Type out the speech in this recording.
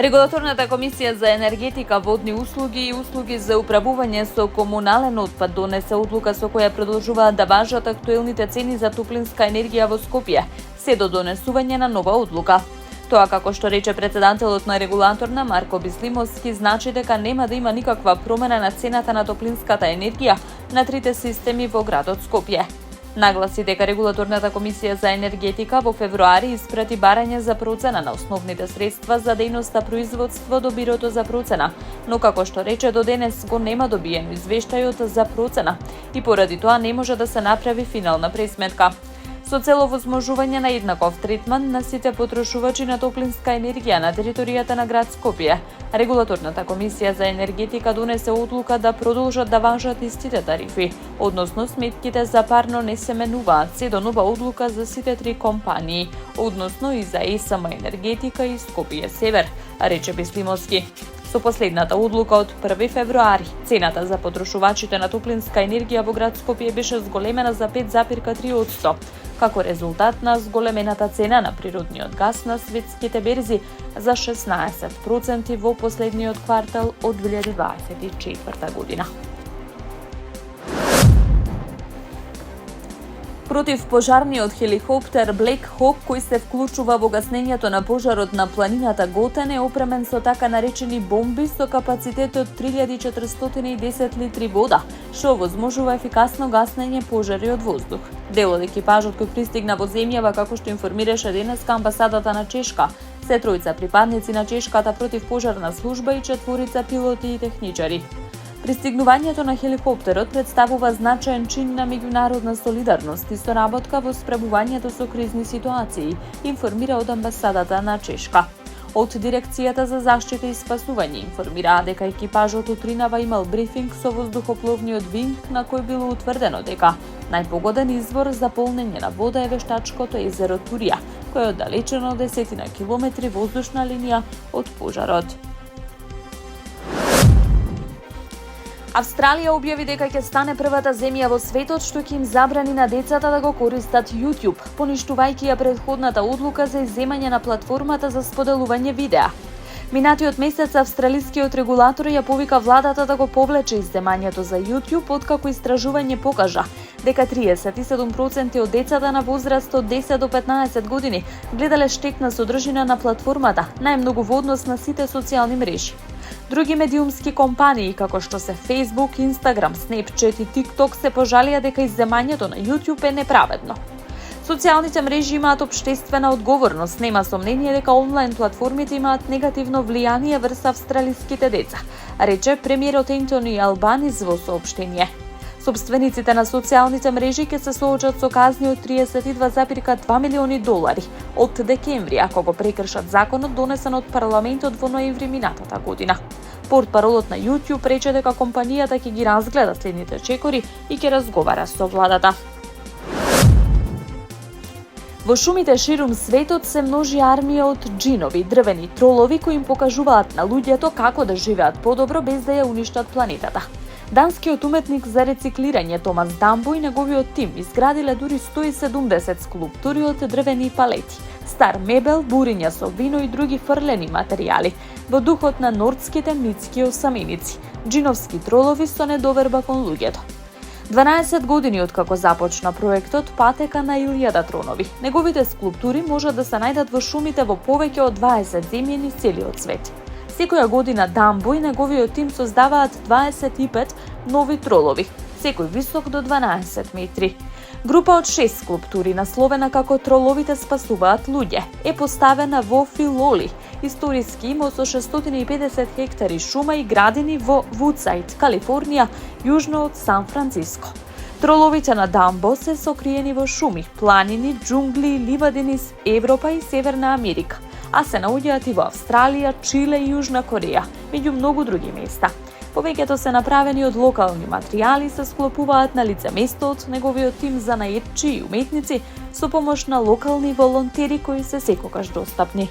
Регулаторната комисија за енергетика, водни услуги и услуги за управување со комунален отпад донесе одлука со која продолжуваат да важат актуелните цени за топлинска енергија во Скопје, се до донесување на нова одлука. Тоа, како што рече председателот на регулаторна Марко Бислимовски, значи дека нема да има никаква промена на цената на топлинската енергија на трите системи во градот Скопје. Нагласи дека регулаторната комисија за енергетика во февруари испрати барање за процена на основните средства за дејноста производство до бирото за процена, но како што рече до денес го нема добиено извештајот за процена и поради тоа не може да се направи финална пресметка. Со цел овозможување на еднаков третман на сите потрошувачи на топлинска енергија на територијата на град Скопје, регулаторната комисија за енергетика донесе одлука да продолжат да важат истите тарифи, односно сметките за парно не се менуваат, се до нова одлука за сите три компании, односно и за ЕСМ енергетика и Скопје Север, рече Бислимовски. Со последната одлука од 1 февруари, цената за потрошувачите на топлинска енергија во град Скопје беше зголемена за 5,3%, како резултат на зголемената цена на природниот газ на светските берзи за 16% во последниот квартал од 2024 година. Против пожарниот хеликоптер Black Hawk кој се вклучува во гаснењето на пожарот на планината Готен е опремен со така наречени бомби со капацитет од 3410 литри вода, што овозможува ефикасно гаснење пожари од воздух. Дел од екипажот кој пристигна во земјава, како што информираше денеска амбасадата на Чешка, се тројца припадници на чешката противпожарна служба и 4 пилоти и техничари. Пристигнувањето на хеликоптерот представува значаен чин на меѓународна солидарност и соработка во справувањето со кризни ситуации, информира од амбасадата на Чешка. Од Дирекцијата за заштита и спасување информираа дека екипажот утринава имал брифинг со воздухопловниот винг на кој било утврдено дека најпогоден извор за полнење на вода е вештачкото езеро Турија, кој е оддалечено 10 километри воздушна линија од пожарот. Австралија објави дека ќе стане првата земја во светот што ќе им забрани на децата да го користат YouTube, поништувајќи ја претходната одлука за изземање на платформата за споделување видеа. Минатиот месец австралискиот регулатор ја повика владата да го повлече изземањето за YouTube, откако истражување покажа дека 37% од децата на возраст од 10 до 15 години гледале штетна содржина на платформата, најмногу во однос на сите социјални мрежи. Други медиумски компании, како што се Facebook, Instagram, Snapchat и TikTok, се пожалија дека изземањето на YouTube е неправедно. Социјалните мрежи имаат општествена одговорност, нема сомнение дека онлайн платформите имаат негативно влијание врз австралиските деца, рече премиерот Ентони Албанис во соопштение. Собствениците на социјалните мрежи ќе се соочат со казни од $32,2 милиони од декември, ако го прекршат законот донесен од парламентот во ноември минатата година. Портпаролот на YouTube рече дека компанијата ќе ги разгледа следните чекори и ќе разговара со владата. Во шумите ширум светот се множи армија од џинови, дрвени тролови кои им покажуваат на луѓето како да живеат подобро без да ја уништат планетата. Данскиот уметник за рециклирање Томас Дамбо и неговиот тим изградиле дури 170 скулптури од дрвени палети, стар мебел, буриња со вино и други фрлени материјали, во духот на нордските митски осаменици, џиновски тролови со недоверба кон луѓето. 12 години откако започна проектот Патека на 1000 тронови. Неговите скулптури можат да се најдат во шумите во повеќе од 20 земји низ целиот свет. Секоја година Дамбо и неговиот тим создаваат 25 нови тролови, секој висок до 12 метри. Група од 6 скулптури, насловена како Троловите спасуваат луѓе, е поставена во Филоли, историски имот со 650 хектари шума и градини во Вудсайд, Калифорнија, јужно од Сан Франциско. Троловите на Дамбо се сокриени во шуми, планини, џунгли и ливади низ Европа и Северна Америка, а се наоѓаат и во Австралија, Чиле и Јужна Кореја, меѓу многу други места. Повеќето се направени од локални материјали, се склопуваат на лице место од неговиот тим за наетчи и уметници со помош на локални волонтери кои се секогаш достапни.